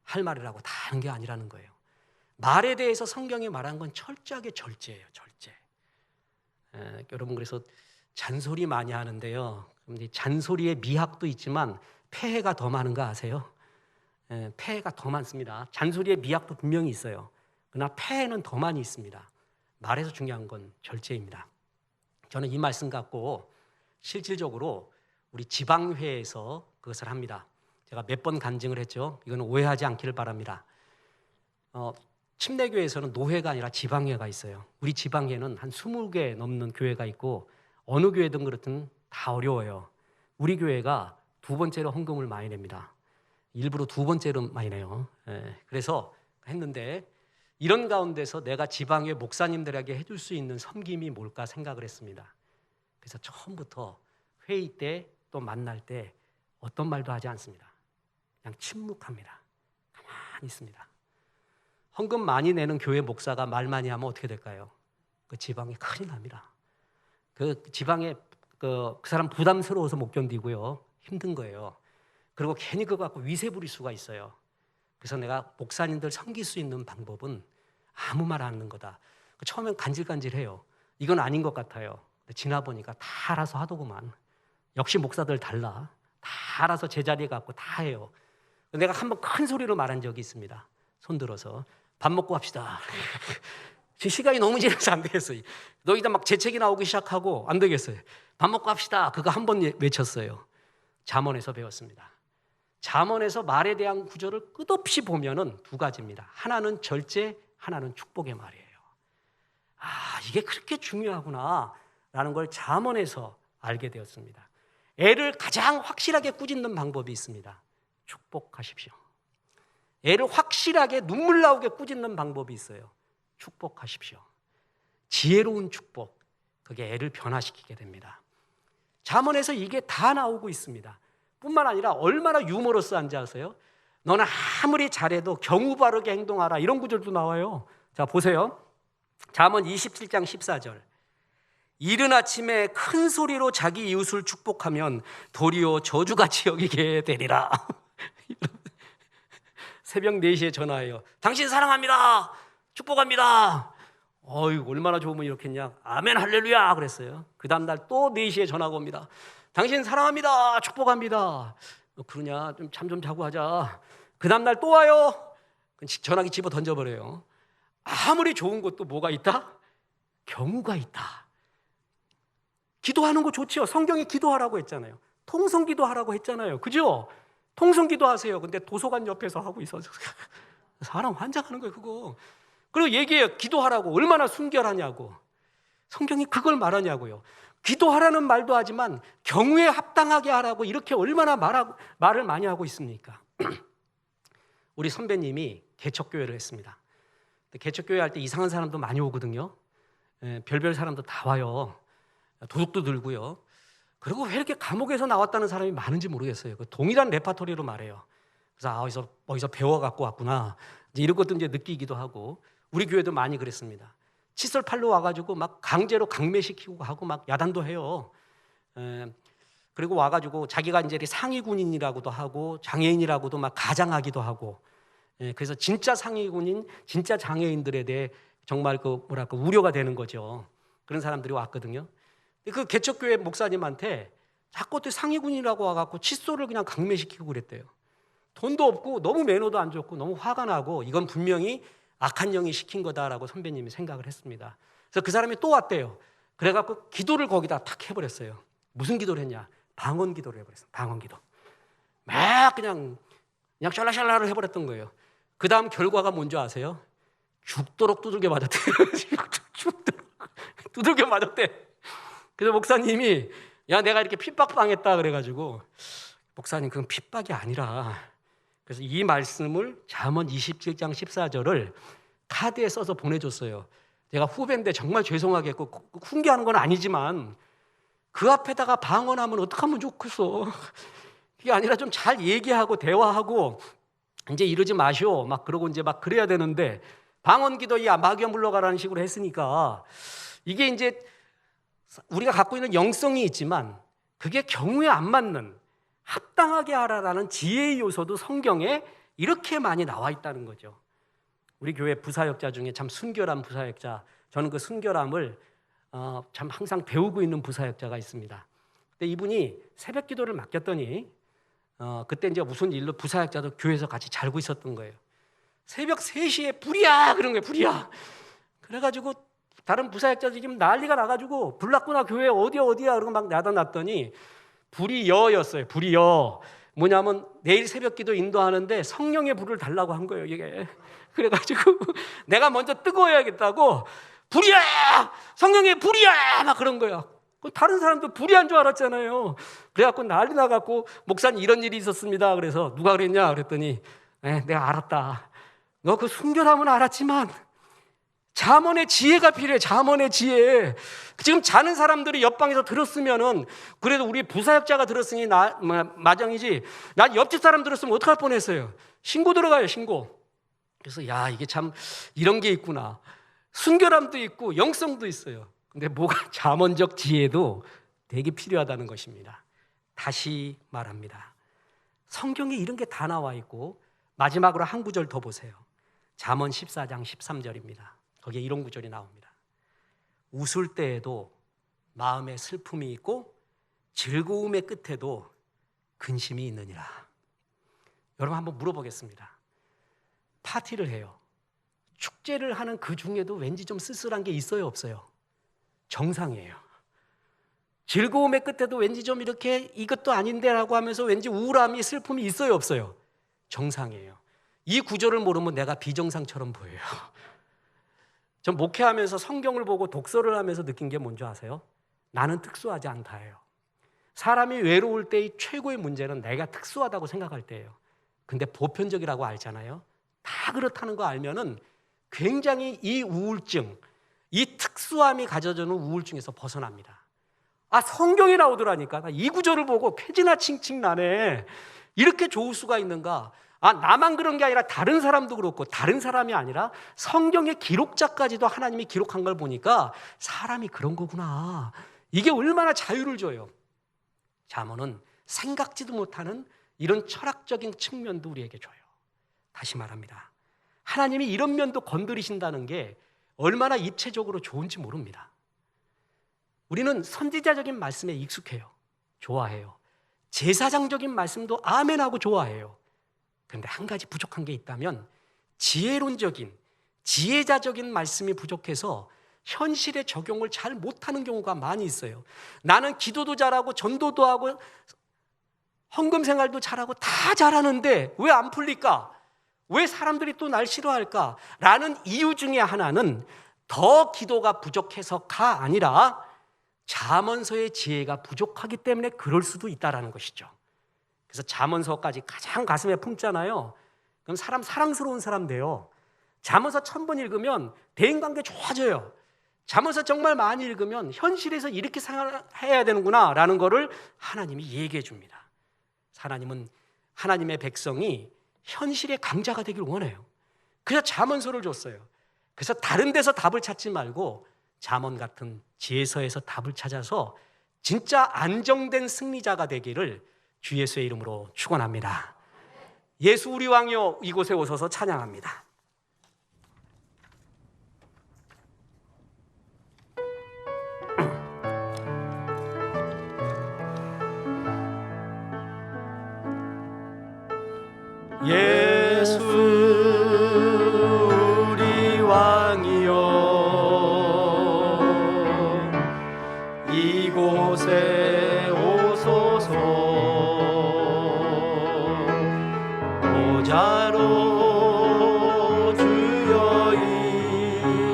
할 말이라고 다 하는 게 아니라는 거예요. 말에 대해서 성경이 말한 건 철저하게 절제예요. 절제. 여러분 그래서 잔소리 많이 하는데요. 잔소리의 미학도 있지만 폐해가 더 많은 거 아세요? 폐해가 더 많습니다. 잔소리의 미학도 분명히 있어요. 그러나 폐해는 더 많이 있습니다. 말에서 중요한 건 절제입니다. 저는 이 말씀 갖고 실질적으로 우리 지방회에서 그것을 합니다. 제가 몇 번 간증을 했죠. 이건 오해하지 않기를 바랍니다. 침례교회에서는 노회가 아니라 지방회가 있어요. 우리 지방회는 한 20개 넘는 교회가 있고 어느 교회든 그렇든 다 어려워요. 우리 교회가 두 번째로 헌금을 많이 냅니다. 일부러 두 번째로 많이 내요. 그래서 했는데 이런 가운데서 내가 지방회 목사님들에게 해줄 수 있는 섬김이 뭘까 생각을 했습니다. 그래서 처음부터 회의 때 또 만날 때 어떤 말도 하지 않습니다. 그냥 침묵합니다. 가만히 있습니다. 헌금 많이 내는 교회 목사가 말 많이 하면 어떻게 될까요? 그 지방에 큰일 납니다. 그 지방에 그 사람 부담스러워서 못 견디고요. 힘든 거예요. 그리고 괜히 그거 갖고 위세 부릴 수가 있어요. 그래서 내가 목사님들 섬길 수 있는 방법은 아무 말 안 하는 거다. 처음엔 간질간질해요. 이건 아닌 것 같아요. 근데 지나 보니까 다 알아서 하더구만. 역시 목사들 달라. 다 알아서 제자리에 갖고 다 해요. 내가 한번 큰 소리로 말한 적이 있습니다. 손들어서 밥 먹고 합시다. 시간이 너무 지나서 안 되겠어요. 너희들 막 재채기 나오기 시작하고 안 되겠어요. 밥 먹고 합시다. 그거 한 번 외쳤어요. 잠언에서 배웠습니다. 잠언에서 말에 대한 구절을 끝없이 보면은 두 가지입니다. 하나는 절제, 하나는 축복의 말이에요. 이게 그렇게 중요하구나라는 걸 잠언에서 알게 되었습니다. 애를 가장 확실하게 꾸짖는 방법이 있습니다. 축복하십시오. 애를 확실하게 눈물 나오게 꾸짖는 방법이 있어요. 축복하십시오. 지혜로운 축복, 그게 애를 변화시키게 됩니다. 잠언에서 이게 다 나오고 있습니다. 뿐만 아니라 얼마나 유머러스한지 아세요? 너는 아무리 잘해도 경우 바르게 행동하라, 이런 구절도 나와요. 자, 보세요. 잠언 27장 14절. 이른 아침에 큰 소리로 자기 이웃을 축복하면 도리어 저주같이 여기게 되리라. 새벽 4시에 전화해요. 당신 사랑합니다. 축복합니다. 얼마나 좋으면 이렇겠냐. 아멘 할렐루야 그랬어요. 그 다음날 또 4시에 전화가 옵니다. 당신 사랑합니다. 축복합니다. 그러냐, 좀 잠 좀 자고 하자. 그 다음날 또 와요. 전화기 집어 던져버려요. 아무리 좋은 것도 뭐가 있다? 경우가 있다. 기도하는 거 좋지요. 성경에 기도하라고 했잖아요. 통성기도 하라고 했잖아요. 그죠? 통성기도 하세요. 근데 도서관 옆에서 하고 있어서 사람 환장하는 거예요, 그거. 그리고 얘기해요. 기도하라고. 얼마나 순결하냐고. 성경이 그걸 말하냐고요. 기도하라는 말도 하지만 경우에 합당하게 하라고 이렇게 얼마나 말을 많이 하고 있습니까? 우리 선배님이 개척교회를 했습니다. 개척교회 할 때 이상한 사람도 많이 오거든요. 별별 사람도 다 와요. 도둑도 들고요. 그리고 왜 이렇게 감옥에서 나왔다는 사람이 많은지 모르겠어요. 그 동일한 레파토리로 말해요. 그래서 어디서 배워갖고 왔구나, 이제 이런 것도 이제 느끼기도 하고. 우리 교회도 많이 그랬습니다. 칫솔 팔로 와가지고 막 강제로 강매시키고 하고 막 야단도 해요. 그리고 와가지고 자기가 이제 상위 군인이라고도 하고 장애인이라고도 막 가장하기도 하고. 그래서 진짜 상위 군인, 진짜 장애인들에 대해 정말 우려가 되는 거죠. 그런 사람들이 왔거든요. 그 개척교회 목사님한테 자꾸 또 상위 군인이라고 와갖고 칫솔을 그냥 강매시키고 그랬대요. 돈도 없고 너무 매너도 안 좋고 너무 화가 나고 이건 분명히 악한 영이 시킨 거다라고 선배님이 생각을 했습니다. 그래서 그 사람이 또 왔대요. 그래갖고 기도를 거기다 탁 해버렸어요. 무슨 기도를 했냐? 방언 기도를 해버렸어요. 방언 기도. 막 그냥 샬라샬라를 해버렸던 거예요. 그 다음 결과가 뭔지 아세요? 죽도록 두들겨 맞았대요. 죽도록 두들겨 맞았대. 그래서 목사님이 내가 이렇게 핍박당했다 그래가지고, 목사님 그건 핍박이 아니라, 그래서 이 말씀을 잠언 27장 14절을 카드에 써서 보내줬어요. 제가 후배인데 정말 죄송하겠고 훈계하는 건 아니지만 그 앞에다가 방언하면 어떡하면 좋겠어. 그게 아니라 좀 잘 얘기하고 대화하고 이제 이러지 마시오 막 그러고 이제 막 그래야 되는데, 방언 기도 마귀야 물러가라는 식으로 했으니까 이게 이제 우리가 갖고 있는 영성이 있지만 그게 경우에 안 맞는, 합당하게 하라라는 지혜의 요소도 성경에 이렇게 많이 나와 있다는 거죠. 우리 교회 부사역자 중에 참 순결한 부사역자, 저는 그 순결함을 참 항상 배우고 있는 부사역자가 있습니다. 근데 이분이 새벽 기도를 맡겼더니 그때 이제 무슨 일로 부사역자도 교회에서 같이 자고 있었던 거예요. 새벽 3시에 불이야 그런 거예요. 불이야. 그래가지고 다른 부사역자들이 지금 난리가 나가지고 불 났구나, 교회 어디야 그러고 막 야단났더니 불이 여였어요. 불이 여. 뭐냐면 내일 새벽 기도 인도하는데 성령의 불을 달라고 한 거예요, 이게. 그래가지고 내가 먼저 뜨거워야겠다고, 불이야! 성령의 불이야! 막 그런 거야. 다른 사람도 불이한 줄 알았잖아요. 그래갖고 난리 나갖고, 목사님 이런 일이 있었습니다. 그래서 누가 그랬냐 그랬더니 내가 알았다. 너 그 순결함은 알았지만 잠언의 지혜가 필요해. 잠언의 지혜. 지금 자는 사람들이 옆방에서 들었으면은, 그래도 우리 부사역자가 들었으니 마정이지, 난 옆집 사람 들었으면 어떡할 뻔했어요. 신고 들어가요, 신고. 그래서 이게 참 이런 게 있구나. 순결함도 있고 영성도 있어요. 근데 뭐가 잠언적 지혜도 되게 필요하다는 것입니다. 다시 말합니다. 성경에 이런 게 다 나와 있고, 마지막으로 한 구절 더 보세요. 잠언 14장 13절입니다. 거기에 이런 구절이 나옵니다. 웃을 때에도 마음에 슬픔이 있고 즐거움의 끝에도 근심이 있느니라. 여러분 한번 물어보겠습니다. 파티를 해요. 축제를 하는 그 중에도 왠지 좀 쓸쓸한 게 있어요, 없어요? 정상이에요. 즐거움의 끝에도 왠지 좀 이렇게 이것도 아닌데라고 하면서 왠지 우울함이, 슬픔이 있어요, 없어요? 정상이에요. 이 구절을 모르면 내가 비정상처럼 보여요. 전 목회하면서 성경을 보고 독서를 하면서 느낀 게 뭔지 아세요? 나는 특수하지 않다예요. 사람이 외로울 때의 최고의 문제는 내가 특수하다고 생각할 때예요. 근데 보편적이라고 알잖아요. 다 그렇다는 거 알면은 굉장히 이 우울증, 이 특수함이 가져주는 우울증에서 벗어납니다. 성경이 나오더라니까. 이 구절을 보고 쾌지나 칭칭 나네. 이렇게 좋을 수가 있는가? 나만 그런 게 아니라 다른 사람도 그렇고, 다른 사람이 아니라 성경의 기록자까지도 하나님이 기록한 걸 보니까 사람이 그런 거구나. 이게 얼마나 자유를 줘요. 잠언은 생각지도 못하는 이런 철학적인 측면도 우리에게 줘요. 다시 말합니다. 하나님이 이런 면도 건드리신다는 게 얼마나 입체적으로 좋은지 모릅니다. 우리는 선지자적인 말씀에 익숙해요. 좋아해요. 제사장적인 말씀도 아멘하고 좋아해요. 그런데 한 가지 부족한 게 있다면 지혜론적인, 지혜자적인 말씀이 부족해서 현실에 적용을 잘 못하는 경우가 많이 있어요. 나는 기도도 잘하고 전도도 하고 헌금 생활도 잘하고 다 잘하는데 왜 안 풀릴까? 왜 사람들이 또 날 싫어할까? 라는 이유 중에 하나는 더 기도가 부족해서가 아니라 잠언서의 지혜가 부족하기 때문에 그럴 수도 있다는 것이죠. 그래서 잠언서까지 가장 가슴에 품잖아요. 그럼 사랑스러운 사람 돼요. 잠언서 1000번 읽으면 대인관계 좋아져요. 잠언서 정말 많이 읽으면 현실에서 이렇게 생활해야 되는구나 라는 것을 하나님이 얘기해 줍니다. 하나님은 하나님의 백성이 현실의 강자가 되기를 원해요. 그래서 잠언서를 줬어요. 그래서 다른 데서 답을 찾지 말고 잠언 같은 지혜서에서 답을 찾아서 진짜 안정된 승리자가 되기를 주 예수의 이름으로 축원합니다. 예수 우리 왕이여 이곳에 오셔서 찬양합니다. 예수 우리 왕이여 이곳에 오소서 보좌로 주여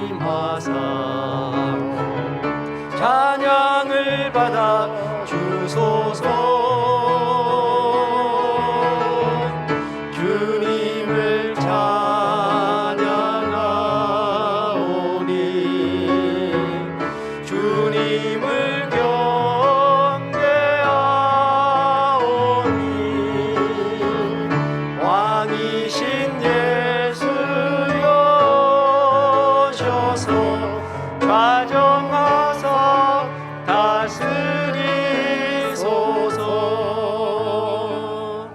임하사 찬양을 받아 주소서 주님을 찬양하오니 주님을 경배하오니 왕이신 예수여 오셔서 가정하사 다스리소서.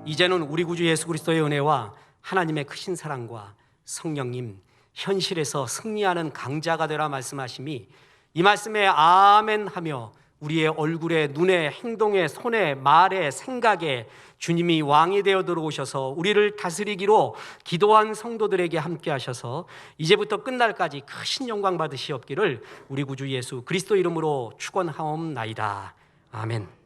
이제는 우리 구주 예수 그리스도의 은혜와 하나님의 크신 사랑과 성령님 현실에서 승리하는 강자가 되라 말씀하심이 이 말씀에 아멘 하며 우리의 얼굴에 눈에 행동에 손에 말에 생각에 주님이 왕이 되어 들어오셔서 우리를 다스리기로 기도한 성도들에게 함께 하셔서 이제부터 끝날까지 크신 영광 받으시옵기를 우리 구주 예수 그리스도 이름으로 축원하옵나이다. 아멘.